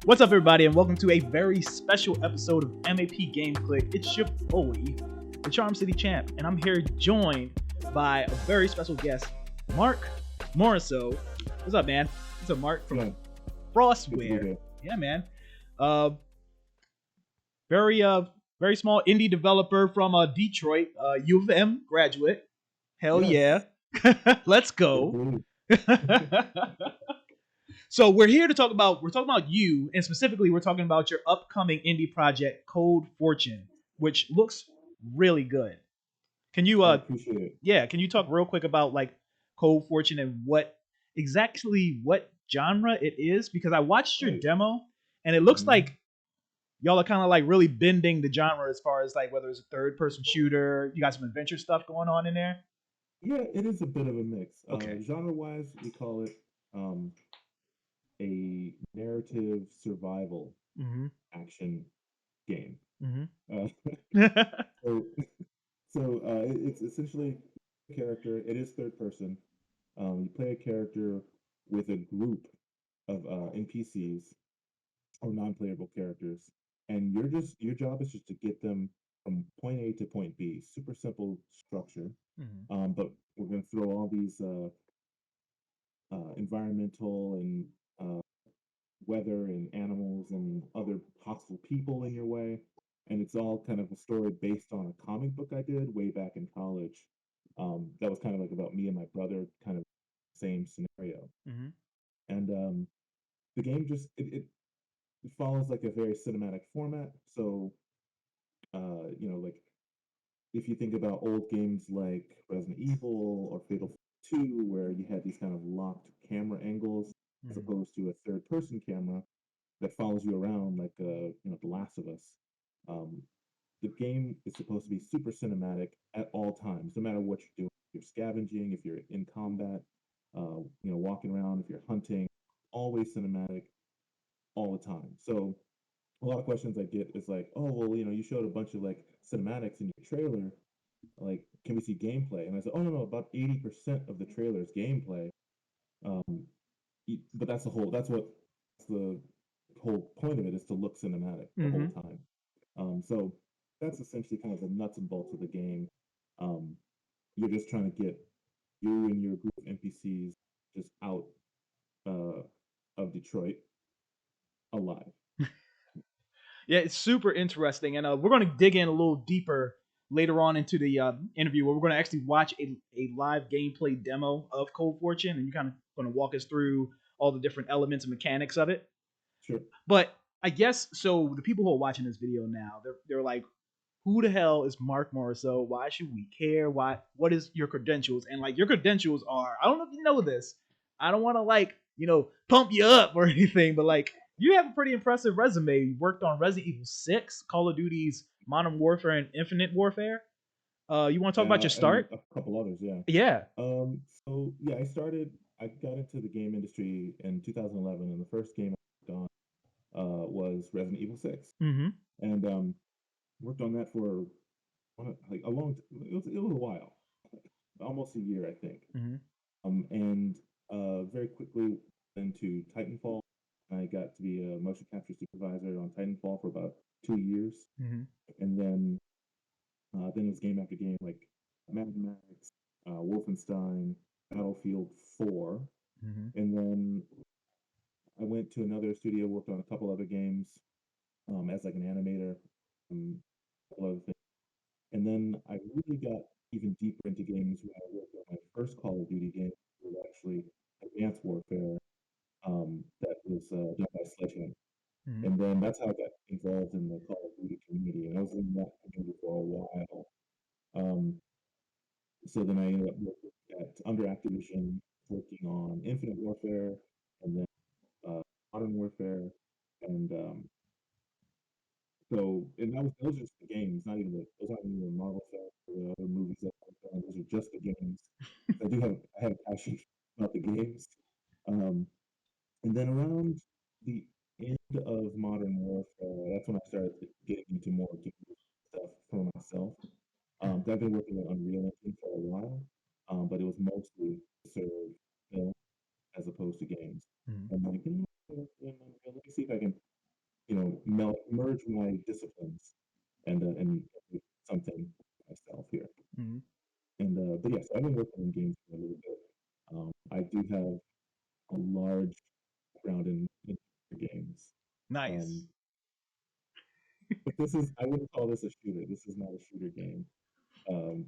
What's up, everybody, and welcome to a very special episode of MAP Game Clique. It's your boy, the CharmCityChamp, and I'm here joined by a very special guest, Marc Morisseau. What's up, man? What's up, Marc from Frostware? Yeah, man. Very small indie developer from Detroit, U of M graduate. Hell yes. Yeah. Let's go. So we're here to talk about you, and specifically we're talking about your upcoming indie project, Cold Fortune, which looks really good. Can you I appreciate it. Yeah, can you talk real quick about like Cold Fortune and what genre it is? Because I watched your demo and it looks like y'all are kind of like really bending the genre as far as like whether it's a third person shooter, you got some adventure stuff going on in there. Yeah, it is a bit of a mix. Okay. Genre wise, we call it a narrative survival action game. It's essentially a character. It is third person. You play a character with a group of NPCs or non-playable characters, and your job is just to get them from point A to point B. Super simple structure. But we're going to throw all these environmental and weather and animals and other hostile people in your way. And it's all kind of a story based on a comic book I did way back in college. That was kind of like about me and my brother, kind of same scenario. And the game just it follows like a very cinematic format. So like if you think about old games like Resident Evil or Fatal 2, where you had these kind of locked camera angles as opposed to a third-person camera that follows you around like The Last of Us. The game is supposed to be super cinematic at all times, no matter what you're doing. If you're scavenging, if you're in combat, walking around, if you're hunting, always cinematic all the time. So a lot of questions I get is like, oh, well, you showed a bunch of like cinematics in your trailer. Like, can we see gameplay? And I said, oh, no, about 80% of the trailer is gameplay. But that's the whole point of it, is to look cinematic the whole time. So that's essentially kind of the nuts and bolts of the game. You're just trying to get you and your group of NPCs just out of Detroit alive. Yeah, it's super interesting, and we're going to dig in a little deeper later on into the interview, where we're going to actually watch a live gameplay demo of Cold Fortune, and you're kind of going to walk us through all the different elements and mechanics of it. Sure. But I guess, so the people who are watching this video now, they're like, who the hell is Marc Morisseau? Why should we care? What is your credentials? And like, your credentials are, I don't know if you know this, I don't want to like, pump you up or anything, but like, you have a pretty impressive resume. You worked on Resident Evil 6, Call of Duty's Modern Warfare, and Infinite Warfare. You want to talk about your start? A couple others, yeah. Yeah. I got into the game industry in 2011, and the first game I worked on was Resident Evil 6. And worked on that for like a long. It was a while, almost a year, I think. And very quickly into Titanfall. I got to be a motion capture supervisor on Titanfall for about 2 years, and then it was game after game like Mad Max, Wolfenstein, Battlefield 4, and then I went to another studio, worked on a couple other games as like an animator, a couple other things, and then I really got even deeper into games when I worked on my first Call of Duty game, which was actually Advanced Warfare. That was done by Sledgehammer. And then that's how I got involved in the Call of Duty community. And I was in that community for a while. So then I ended up working under Activision, working on Infinite Warfare, and then Modern Warfare, and those are just the games, those aren't even the Marvel stuff or the other movies that I've done. Those are just the games. I have a passion about the games. And then around the end of Modern Warfare, that's when I started getting into more game stuff for myself. I've been working with Unreal Engine for a while, but it was mostly to serve film as opposed to games. Mhm. I'm like, let me see if I can, merge my disciplines and make something myself here. Mhm. And but yes, I've been working on games for a little bit. I do have a large background in games. Nice. Um, but this is, I wouldn't call this a shooter. This is not a shooter game.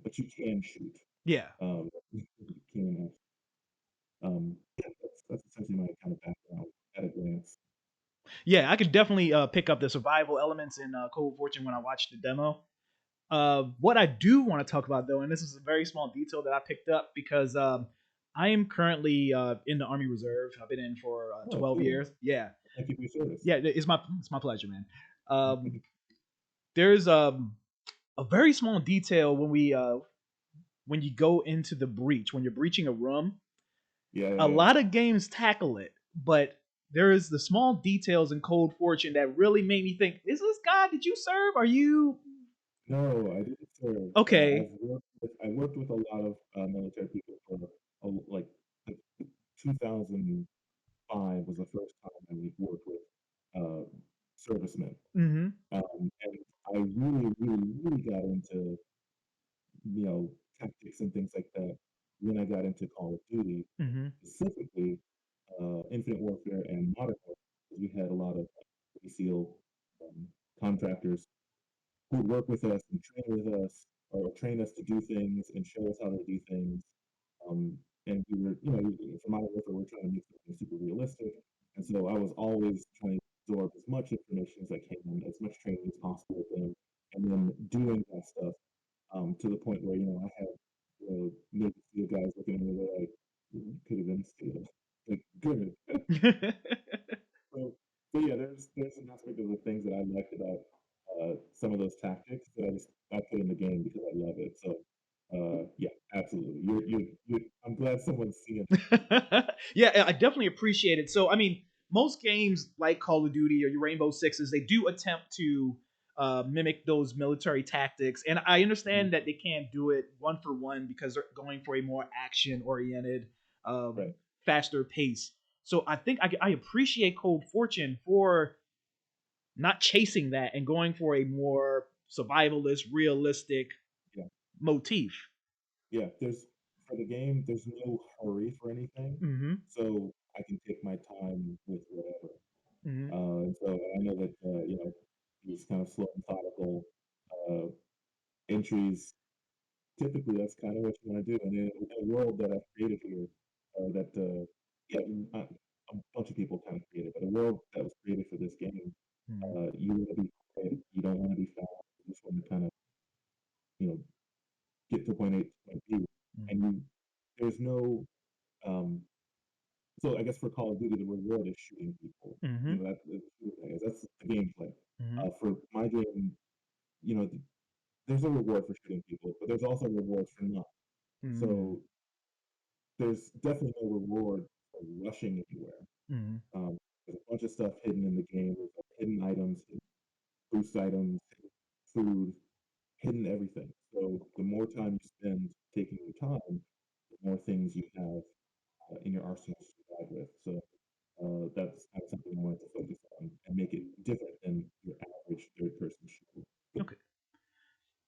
But you can shoot. Yeah. You can, yeah, that's essentially my kind of background at a glance. Yeah, I could definitely pick up the survival elements in Cold Fortune when I watched the demo. What I do want to talk about though, and this is a very small detail that I picked up because I am currently in the Army Reserve. I've been in for Oh, 12 cool. years. Yeah, Thank you for your service. yeah, it's my pleasure, man. Um, there's a very small detail when you go into the breach when you're breaching a room. Yeah, A yeah, yeah. lot of games tackle it, but there is the small details in Cold Fortune that really made me think: Is this guy? Did you serve? Are you No, I didn't serve. okay? I worked with a lot of military people for like 2005 was the first time I like worked with uh, servicemen, Mm-hmm. and I really, really, really got into you know tactics and things like that when I got into Call of Duty, Mm-hmm. specifically Infinite Warfare and Modern Warfare. We had a lot of Navy SEAL um, contractors who would work with us and train with us or train us to do things and show us how to do things. Um, and we were, for Modern Warfare, we're trying to make something super realistic. And so I was always trying to absorb as much information as I can, as much training as possible with them, and then doing that stuff to the point where, I had Navy SEAL guys looking at me, they're like, you could have been a SEAL. Like, good. So, so yeah, there's an aspect of the things that I liked about some of those tactics that I put in the game because I love it. So yeah, absolutely. I'm glad someone's seeing that. Yeah, I definitely appreciate it. So, I mean, most games like Call of Duty or your Rainbow Sixes, they do attempt to mimic those military tactics, and I Mhm. understand that they can't do it one for one because they're going for a more action-oriented, Right. faster pace. So, I think I appreciate Cold Fortune for not chasing that and going for a more survivalist, realistic Yeah. motif. Yeah. There's for the game. There's no hurry for anything, Mm-hmm. so I can take my time with whatever. Mm-hmm. So I know that these kind of slow, methodical uh, entries typically that's kind of what you want to do. And in a world that I've created here, that yeah, a bunch of people kind of created, but a world that was created for this game, Mm-hmm. you want to be quick, you don't want to be fast, you just want to kind of you know get to point A to point B, and there's no um, so I guess for Call of Duty the reward is shooting people. Mm-hmm. That's the gameplay. Mm-hmm. For my game, you know, there's a reward for shooting people, but there's also a reward for not. Mm-hmm. So there's definitely no reward for rushing anywhere. Mm-hmm. There's a bunch of stuff hidden in the game. There's hidden items, hidden boost items, hidden food, hidden everything. So the more time you spend taking your time, the more things you have in your arsenal to survive with. So that's something I wanted to focus on and make it different than your average third-person shooter. Okay.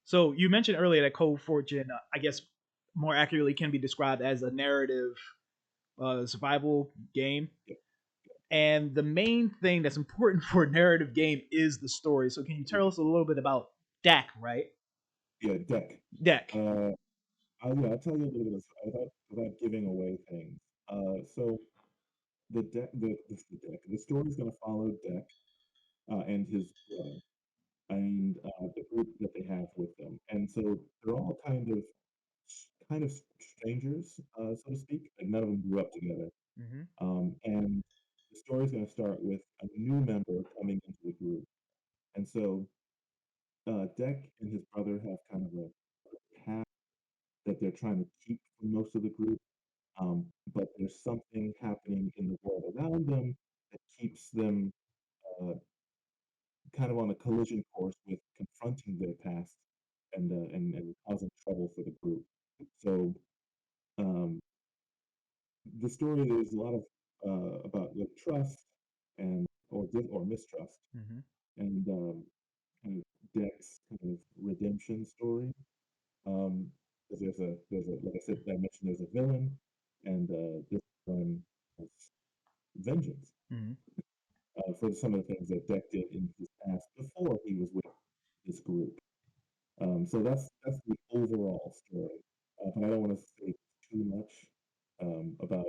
So you mentioned earlier that Cold Fortune, I guess, more accurately can be described as a narrative survival game. Yeah, And the main thing that's important for a narrative game is the story. So can you tell us a little bit about DAC, right? yeah, deck. DAC. I'll tell you a little bit without giving away things. So the deck, the deck, the story's going to follow Deck and his brother and the group that they have with them, and so they're all kind of strangers, so to speak. Like none of them grew up together, Mm-hmm. and the story's going to start with a new member coming into the group, and so Deck and his brother have kind of a path that they're trying to keep from most of the group. But there's something happening in the world around them that keeps them uh, kind of on a collision course with confronting their past and causing trouble for the group. So the story, there's a lot of about like trust and or mistrust, Mm-hmm. and kind of Deck's kind of redemption story. Um, 'Cause there's a like I said, I mentioned there's a villain, and this villain has vengeance Mm-hmm. for some of the things that Deck did in his past before he was with this group. So that's the overall story. But I don't want to say too much about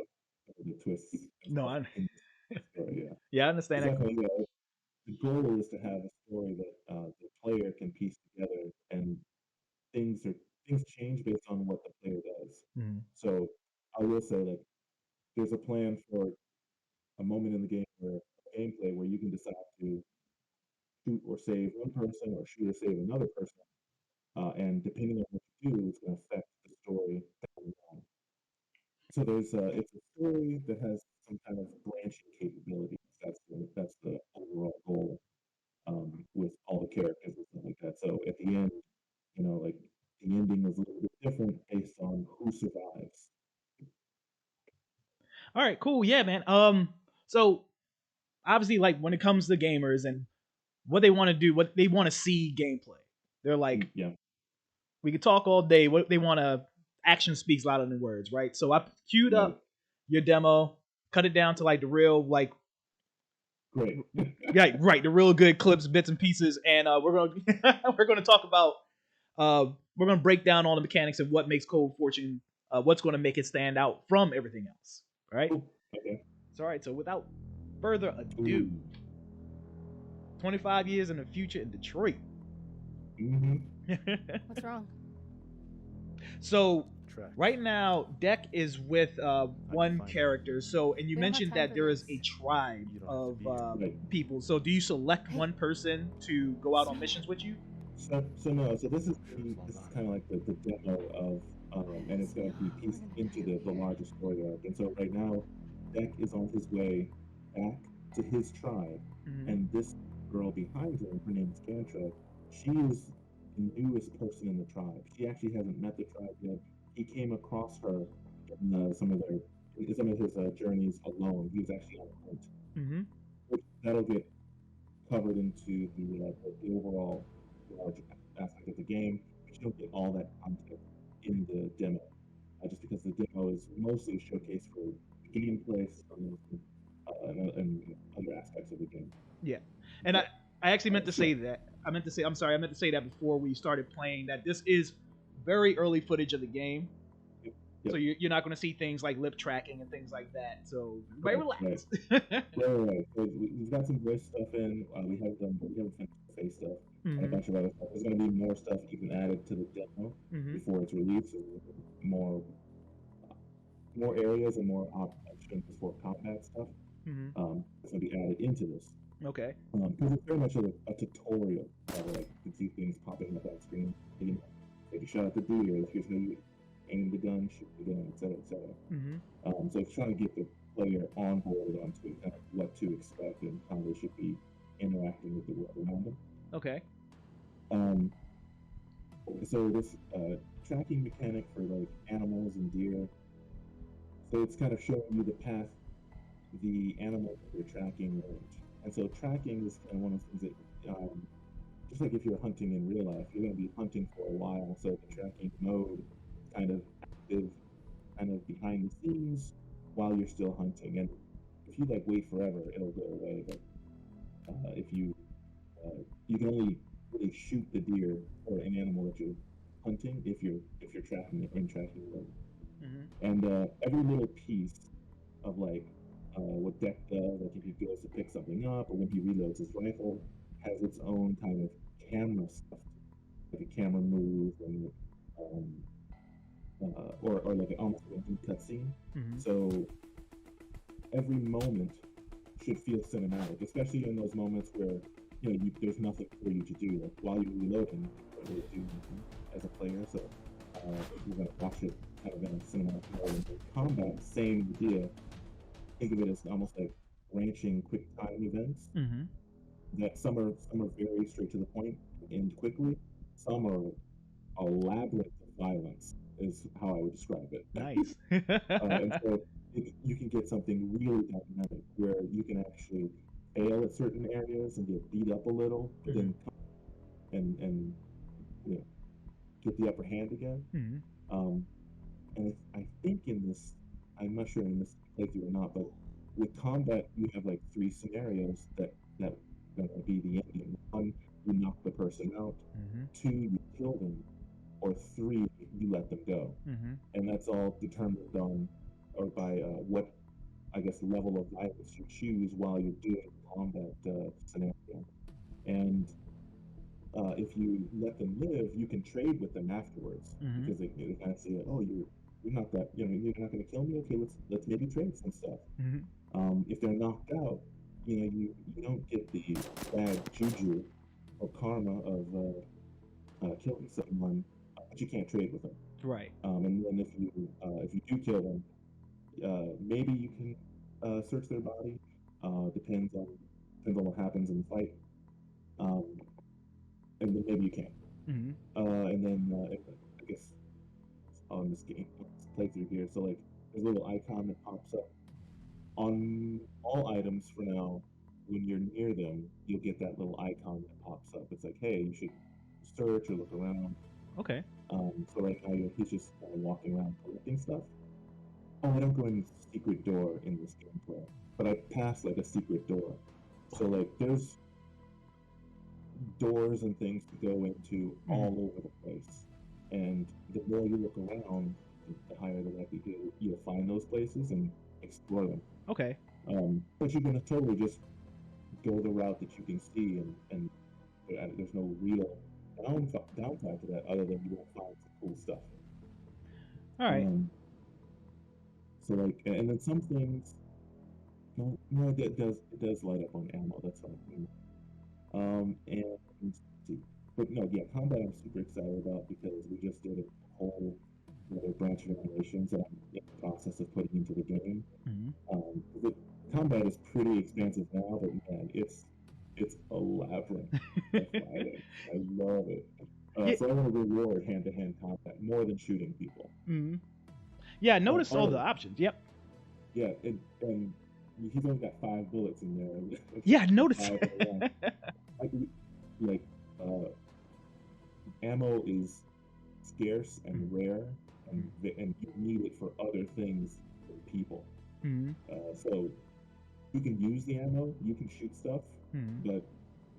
the twists and No, stuff I in the story. Yeah, yeah, I understand it's that. definitely, the goal is to have a story that the player can piece together, and things are things change based on what the player does. Mm-hmm. So I will say, like, there's a plan for a moment in the game where gameplay where you can decide to shoot or save one person or shoot or save another person, and depending on what you do, it's going to affect the story down the line. So it's a story that has some kind of branching capabilities. That's the overall goal, with all the characters and stuff like that. So at the end, like, the ending is a little bit different based on who survives. All right, cool. Yeah, man. So obviously, like when it comes to gamers and what they want to do, what they want to see gameplay, they're like, Yeah, we could talk all day. What they want to action speaks louder than words, right? So I queued right, up your demo, cut it down to like the real like great. yeah, right, the real good clips, bits and pieces, and we're gonna we're gonna talk about we're gonna break down all the mechanics of what makes Cold Fortune, what's gonna make it stand out from everything else. All right. Cool. Okay. So all right. So without further ado, Ooh. 25 years in the future in Detroit. What's wrong? So right now, Deck is with one character. So, and you We don't have mentioned time that for there is this. a tribe You don't have to of be here. Right. people. So, do you select Hey. one person to go out on missions with you? So this is kind of like the demo of, and it's going to be pieced into the larger story arc. And so right now, Deck is on his way back to his tribe, Mhm. and this girl behind him, her name is Cantra. She is the newest person in the tribe. She actually hasn't met the tribe yet. He came across her in some of his journeys alone. He was actually on a hunt, Mm-hmm. which that'll get covered into the overall large aspect of the game, but you don't get all that context in the demo, just because the demo is mostly a showcase for gameplay systems, and other aspects of the game. Yeah, and But, I actually meant to sure. say that. I meant to say, I'm sorry, I meant to say that before we started playing, that this is very early footage of the game. Yep. So you're not going to see things like lip tracking and things like that. So everybody Right. relax. Right. So we've got some voice stuff in. We haven't finished the face stuff and a bunch of other stuff. There's going to be more stuff even added to the demo Mm-hmm. before it's released. So more areas and more options for combat stuff. Mm-hmm. It's going to be added into this. Okay. Because it's very much a tutorial. Like, you can see things popping up on screen. You know, take a shot at the deer. Here's how you aim the gun, shoot the gun, etc., etc. Mm-hmm. So it's trying to get the player on board onto kind of what to expect and how they should be interacting with the world around them. Okay. So this tracking mechanic for like animals and deer. So it's kind of showing you the path the animal that you're tracking went. And so tracking is kind of one of those things that, just like if you're hunting in real life, you're going to be hunting for a while. So the tracking mode kind of active, kind of behind the scenes while you're still hunting. And if you like wait forever, it'll go away. But if you can only really shoot the deer or an animal that you're hunting if you're tracking it in tracking mode. Mm-hmm. And every little piece of like what Deck does, like if he goes to pick something up or when he reloads his rifle, has its own kind of camera stuff, like a camera move and um, or like almost like a new cutscene. Mm-hmm. So every moment should feel cinematic, especially in those moments where there's nothing for you to do. Like while you're reloading, you can't really do anything as a player. So you're gonna watch it kind of in a cinematic mode. And combat, same idea. Think of it as almost like branching quick time events. Mm-hmm. That some are very straight to the point, end quickly. Some are a labyrinth of violence, is how I would describe it. Nice. And so you can get something really dynamic where you can actually fail at certain areas and get beat up a little, but Mm-hmm. then come and you know, get the upper hand again. Mm-hmm. Um, and I think in this, I'm not sure in this playthrough or not, but with combat, you have like three scenarios that going to be the ending. One, you knock the person out. Mm-hmm. Two, you kill them. Or three, you let them go. Mm-hmm. And that's all determined on or by what I guess level of violence you choose while you're doing the combat scenario. And if you let them live, you can trade with them afterwards Mm-hmm. because they kind of say, "Oh, you're not that you're not going to kill me. Okay, let's maybe trade some stuff." Mm-hmm. If they're knocked out, you don't get the bad juju or karma of killing someone, but you can't trade with them. Right. And then if you do kill them, maybe you can search their body. Depends on what happens in the fight. Um, and then maybe you can. Mm-hmm. And then I guess on this game, on this playthrough here, so like there's a little icon that pops up on all items for now. When you're near them, you'll get that little icon that pops up. It's like, hey, you should search or look around. Okay. So right now he's just kind of walking around collecting stuff. Oh, I don't go in the secret door in this gameplay, but I passed like a secret door. So like there's doors and things to go into all over the place. And the more you look around, the higher the likelihood you'll find those places and explore them. Okay. But you're gonna totally just go the route that you can see, and there's no real downside to that other than you will find some cool stuff. All right. So like, and then some things, no, it does light up on ammo. That's fine. And let's see. But no, yeah, combat I'm super excited about because we just did a whole another branch of animations that I'm in the process of putting into the game. Mm-hmm. The combat is pretty expansive now, but man, it's a labyrinth of fighting. I love it. Yeah. So I want to reward hand-to-hand combat more than shooting people. Mm-hmm. Yeah. Notice all the options. Yep. Yeah, and he's only got 5 bullets in there. Yeah. Notice. like ammo is scarce and rare, and you need it for other things than people. Mm-hmm. So you can use the ammo, you can shoot stuff, Mm-hmm. but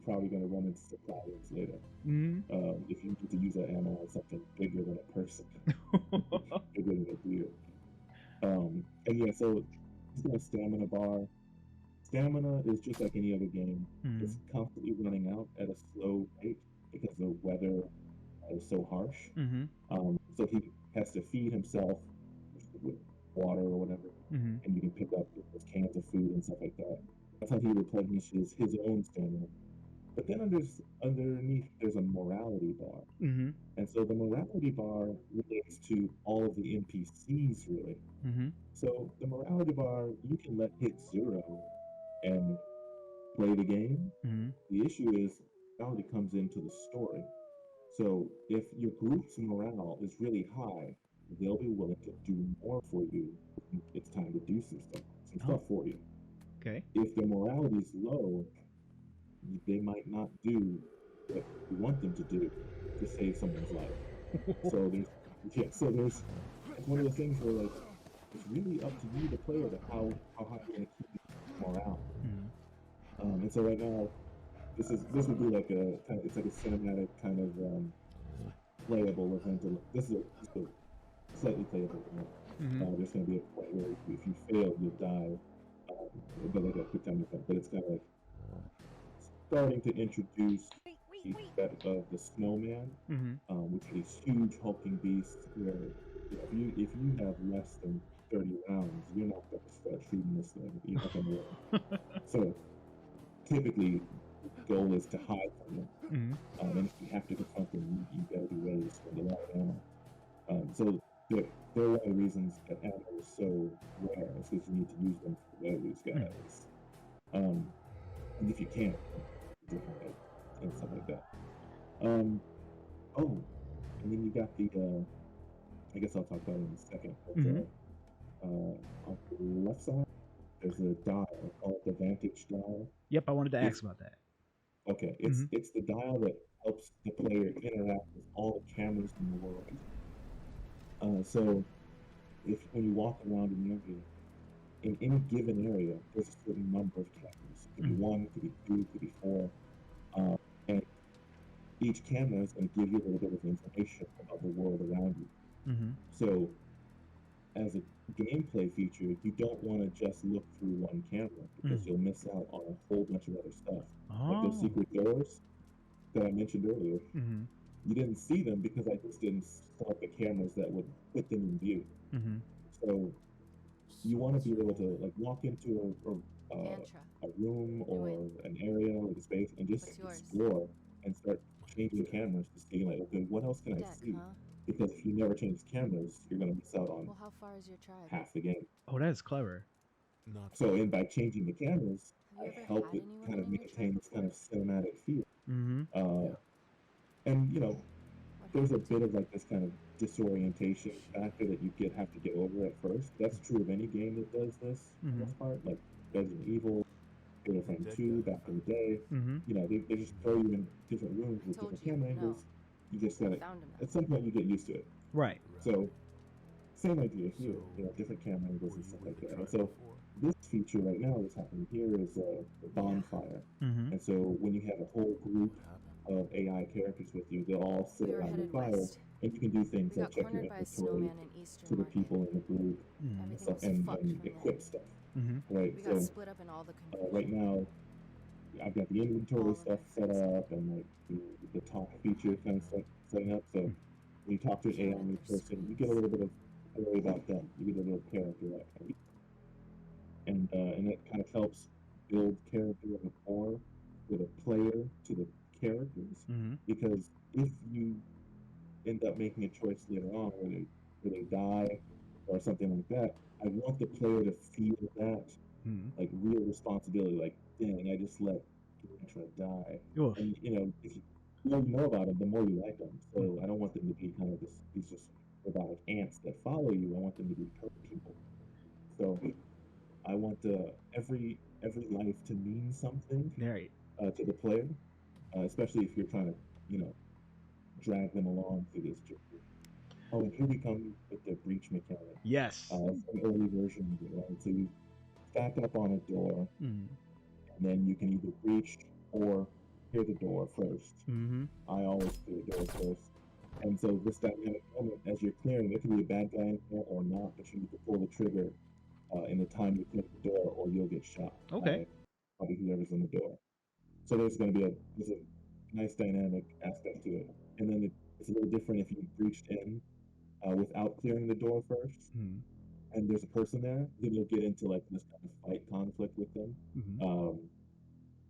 probably going to run into some problems later. Mm-hmm. If you need to use that ammo on something bigger than a person, bigger than a deer. And yeah, so it's got a stamina bar. Stamina is just like any other game. Mm-hmm. It's constantly running out at a slow rate because the weather is so harsh. Mm-hmm. So he has to feed himself with water or whatever, Mm-hmm. and you can pick up those cans of food and stuff like that. That's how he replenishes his own stamina. But then underneath, there's a morality bar. Mm-hmm. And so the morality bar relates to all of the NPCs, really. Mm-hmm. So the morality bar, you can let hit 0 and play the game. Mm-hmm. The issue is morality comes into the story. So if your group's morale is really high, they'll be willing to do more for you when it's time to do some stuff for you. Okay. If their morality is low, they might not do what you want them to do to save someone's life. So there's it's one of those things where like it's really up to you, the player, to how high you're gonna keep morale. Mm-hmm. And so right now, this would be like it's like a cinematic kind of playable event. This is a slightly playable event. Mm-hmm. There's going to be a point where if you fail, you'll die. But like a quick time event. But it's kind of like starting to introduce the threat of the snowman, which is these huge hulking beasts where if you have less than 30 rounds, you're not going to start shooting this thing. You're not going to win. So typically, the goal is to hide from them. Mm-hmm. And if you have to confront them, you got to be ready to spend a lot of ammo. So there are a lot of reasons that ammo is so rare. It's because you need to use them for those guys. And if you can't, and stuff like that. And then you got the. I guess I'll talk about it in a second. But, left side, there's a dial called the vantage dial. Yep, I wanted to It's ask about that. okay. Hmm. It's the dial that helps the player interact with all the cameras in the world. So if when you walk around an area, in any given area, there's a certain number of cameras. It could be Hmm. one, it could be two, it could be four. Uh, and each camera is going to give you a little bit of information about the world around you. Hmm. So as a gameplay feature, you don't want to just look through one camera because you'll miss out on a whole bunch of other stuff. Like those Oh. secret doors that I mentioned earlier, Hmm. you didn't see them because I just didn't set up the cameras that would put them in view. Hmm. So you want to be able to like walk into a room or an area or a space and just explore and start changing cameras to see like, okay, what else can I see? Because if you never change cameras, you're going to miss out on half the game. Oh, that's clever. So, and by changing the cameras, I help it kind of maintain this kind of cinematic feel. Hmm. Uh, and you know, there's a bit of like this kind of disorientation factor that you have to get over at first. That's true of any game that does this for the Hmm. most part, like Resident Evil, Battlefront 2 back in the day. Hmm. You know, they just throw you in different rooms with different camera angles. You just gotta, at some point, you get used to it. Right. So, same idea here, you know, different camera angles and stuff like that. And so, this feature right now that's happening here is a bonfire. Hmm. And so, when you have a whole group of AI characters with you, they'll all sit around the fire, and you can do things like check your inventory to the people in the group and stuff, and equip stuff, Hmm. right? So, right now, I've got the inventory stuff set up and like the talk feature kind of setting up. So when you talk to an AI person, you get a little bit of worry about them. You get a little character that, and it kind of helps build character rapport with a player to the characters. Hmm. Because if you end up making a choice later on where they die or something like that, I want the player to feel that Hmm. like real responsibility. Like, dang, I just let Demetra die. Oof. And you know, if you the more you know about them, the more you like them. So I don't want them to be kind of these just robotic ants that follow you. I want them to be people. So I want every life to mean something Right. to the player, especially if you're trying to, you know, drag them along through this journey. Oh, and here we come with the breach mechanic. Yes. It's an early version of it, right? So you stack up on a door, Hmm. and then you can either breach or clear the door first. Hmm. I always clear the door first. And so this dynamic moment, as you're clearing, there can be a bad guy in there or not, but you need to pull the trigger in the time you clear the door, or you'll get shot Okay. by probably whoever's in the door. So there's a nice dynamic aspect to it. And then it's a little different if you breached in without clearing the door first, Hmm. and there's a person there, then you'll get into like this kind of fight conflict with them. Hmm.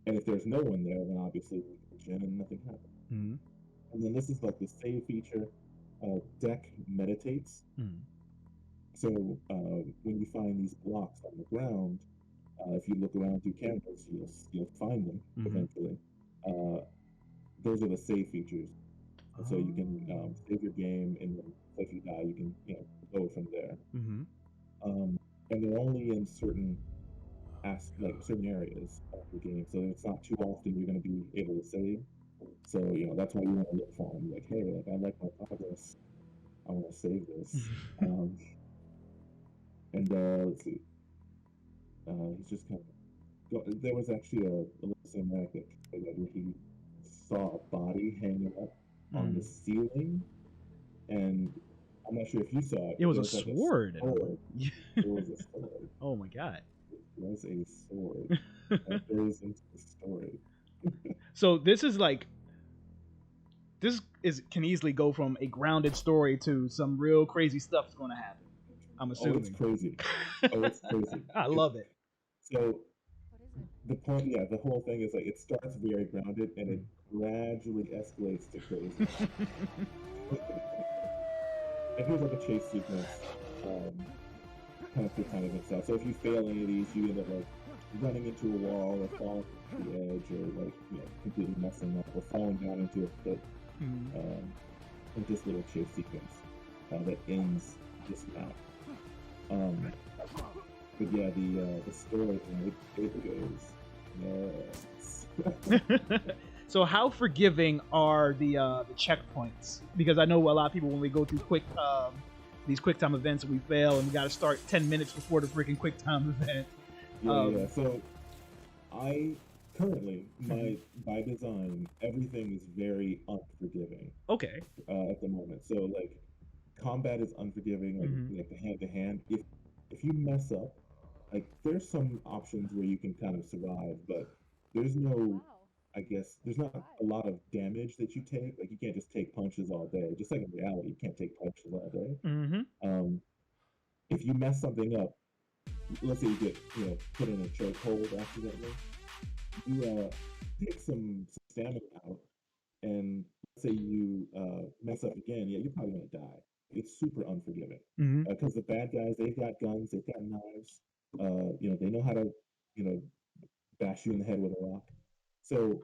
And if there's no one there, then obviously you breach in and nothing happens. Hmm. And then this is like the save feature. Deck meditates. Hmm. So when you find these blocks on the ground, if you look around through cameras, you'll find them eventually. Those are the save features, and so you can save your game, and then if you die, you can go from there. Hmm. And they're only in certain certain areas of the game, so it's not too often you're going to be able to save. So that's why you want to look for them. Like, hey, like I like my progress. I want to save this. And let's see. He's just kind of. There was actually a little cinematic that he saw a body hanging up on the ceiling, and I'm not sure if you saw it. It was There a was like sword. a sword. It was a sword. Oh my god. It was a sword. That goes into the story. So this is like can easily go from a grounded story to some real crazy stuff's going to happen. I'm assuming. Oh, it's crazy. Oh, it's crazy. I love it. So the point, yeah, the whole thing is like it starts very grounded and it gradually escalates to crazy. And here's like a chase sequence, kind of itself. So if you fail any of these, you end up like running into a wall or falling off the edge, or like completely messing up, or falling down into a pit. With this little chase sequence that ends this map. But yeah, the story, it goes nuts. So how forgiving are the checkpoints? Because I know a lot of people when we go through these quick time events we fail and we got to start 10 minutes before the freaking quick time event. Yeah. So I currently, Mhm. by design, everything is very unforgiving Okay. at the moment. So like combat is unforgiving, Hmm. like the hand to hand. If you mess up, like there's some options where you can kind of survive, but there's no, I guess there's not a lot of damage that you take. Like you can't just take punches all day. Just like in reality, you can't take punches all day. Hmm. Um, if you mess something up, let's say you get put in a chokehold accidentally, you take some stamina out, and let's say you mess up again, yeah, you're probably gonna die. It's super unforgiving Hmm. because the bad guys, they've got guns, they've got knives, they know how to you know bash you in the head with a rock. So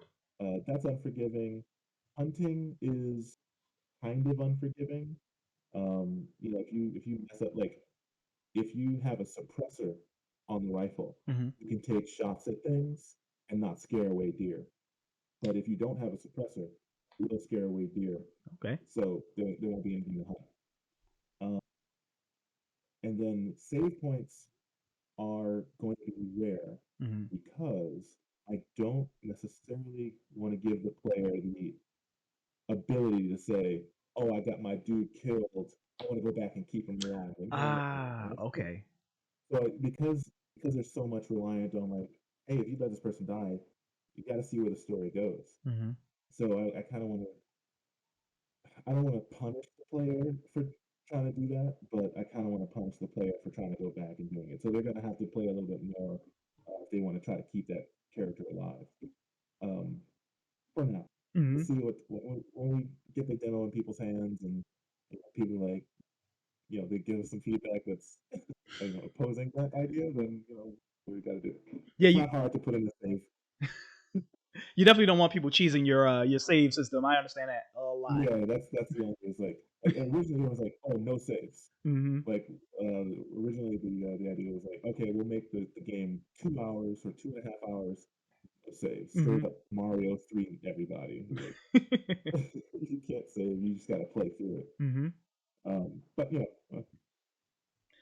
that's unforgiving. Hunting is kind of unforgiving. If you mess up, like if you have a suppressor on the rifle, Hmm. you can take shots at things and not scare away deer. But if you don't have a suppressor, you will scare away deer. Okay. So there won't be anything to hunt. Um, and then save points are going to be rare Hmm. because I don't necessarily want to give the player the ability to say, "Oh, I got my dude killed. I want to go back and keep him alive." Like, no, Ah, okay. so because there's so much reliant on like, hey, if you let this person die, you got to see where the story goes. Hmm. So I kind of want to I don't want to punish the player for trying to do that, but I kind of want to punish the player for trying to go back and doing it. So they're going to have to play a little bit more if they want to try to keep that character alive. Um, for now, we'll Hmm. see when we get the demo in people's hands and people like they give us some feedback that's opposing that idea. Then what we got to do. Yeah, It's you not hard to put in the save. you definitely don't want people cheesing your save system. I understand that a lot. Yeah, that's the only thing. It's like originally it was like, oh, no saves. Hmm. Like originally the idea was like, okay, we'll make the game 2 hours or 2.5 hours of saves, straight Hmm. up Mario 3 everybody. Like you can't save, you just gotta play through it. Hmm. But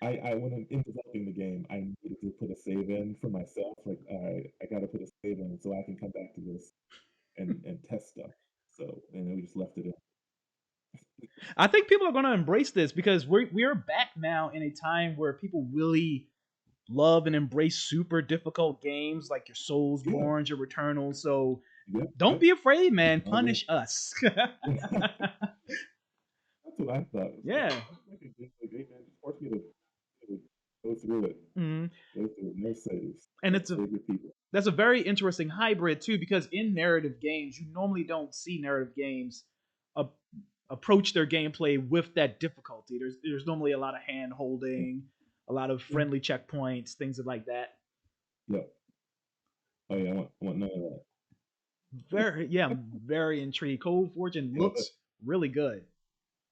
I when I'm in developing the game, I needed to put a save in for myself. Like, all right, I gotta put a save in so I can come back to this and test stuff. So and then we just left it in. I think people are going to embrace this because we're back now in a time where people really love and embrace super difficult games like your Yeah, Soulsborns, your Returnals. So yep, don't yep. be afraid, man. I mean, Punish us. that's what I thought. It was like, Yeah. let's make a game like, hey man, just force me to go through it. Mhm. Go through it. No saves. And it's a Save your people. that's a very interesting hybrid too, because in narrative games, you normally don't see narrative games a, approach their gameplay with that difficulty. There's normally a lot of hand Yeah. holding, a lot of Yeah. friendly checkpoints, things like that. Yeah. Oh yeah, I want none of that. Very, yeah, I'm very intrigued. Cold Fortune Yeah, looks really good.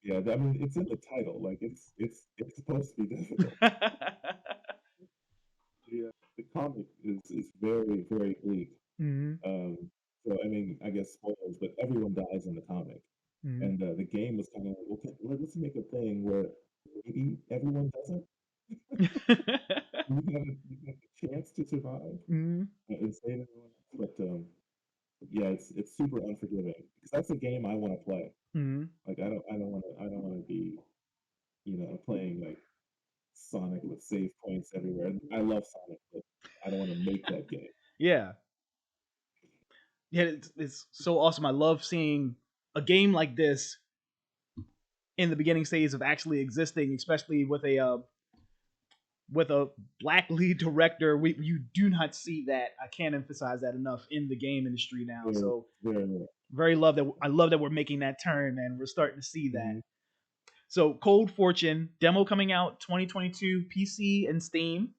yeah. I mean, it's in the title. Like it's supposed to be difficult. The comic is very very bleak. Hmm. Um, so I mean, I guess spoilers, but everyone dies in the comic, Hmm. and the game was kind of like, okay, let's make a thing where maybe everyone doesn't. You have a chance to survive Hmm. and save everyone else. But yeah, it's super unforgiving because that's a game I want to play. Hmm. Like I don't want to be playing like Sonic with save points everywhere. I love Sonic, but I don't want to make that game. Yeah, yeah, it's so awesome. I love seeing a game like this in the beginning stages of actually existing, especially with a black lead director. You do not see that. I can't emphasize that enough in the game industry now. Very So very rare. I love that we're making that turn and we're starting to see that. Mm-hmm. So Cold Fortune demo coming out 2022 PC and Steam.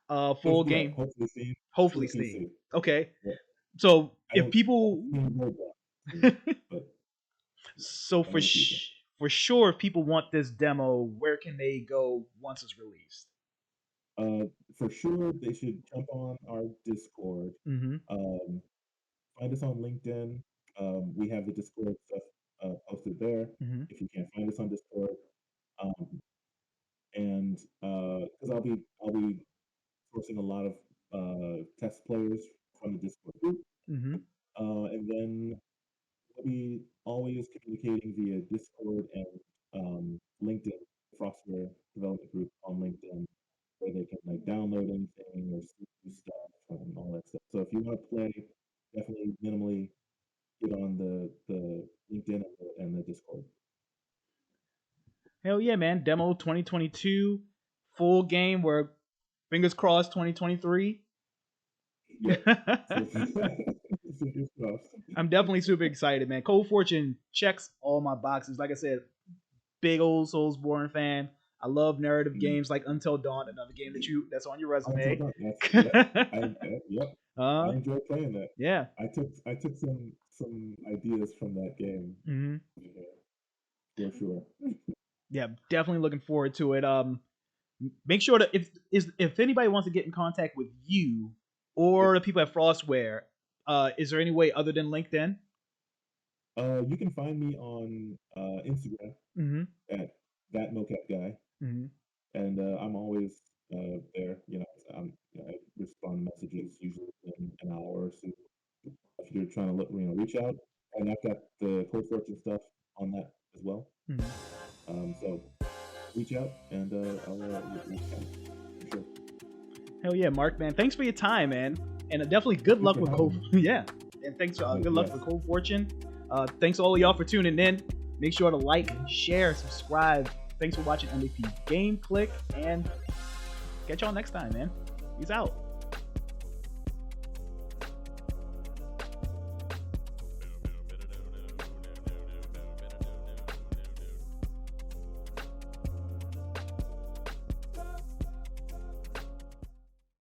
Full Yeah, game, hopefully Steam, hopefully sure Steam. PC. Okay, Yeah, so I if don't people, see any Roblox, but so only the PC. for sure, if people want this demo, where can they go once it's released? Uh, for sure they should jump on our Discord. Mm-hmm. Um, Find us on LinkedIn. We have the Discord stuff posted there. Mm-hmm. If you can't find us on Discord, um, and because I'll be sourcing a lot of test players from the Discord group, Mm-hmm. and then we'll be always communicating via Discord and LinkedIn, Frostware Development Group on LinkedIn, where they can like download anything or see stuff and all that stuff. So if you want to play, definitely minimally get on the LinkedIn and the Discord. Hell yeah, man. Demo 2022, full game. We're fingers crossed 2023. Yeah. Fingers crossed. I'm definitely super excited, man. Cold Fortune checks all my boxes. Like I said, big old Soulsborne fan. I love narrative games like Until Dawn, another game that's on your resume. Yep. I enjoy playing that. Yeah. I took some ideas from that game. Mm-hmm. For sure. Yeah, definitely looking forward to it. Make sure to if anybody wants to get in contact with you or the people at Frostware, is there any way other than LinkedIn? You can find me on Instagram at that mocap guy, and I'm always there. I respond to messages usually in an hour or so. If you're trying to reach out, and I've got the Cold Fortune stuff on that as well. So reach out, and I'll reach out for sure. Hell yeah, Mark, man! Thanks for your time, man, and definitely good luck with Cold. Yeah, and thanks for good luck with Cold Fortune. Thanks to all of y'all for tuning in. Make sure to like, share, subscribe. Thanks for watching MAP Game Clique, and catch y'all next time, man. Peace out.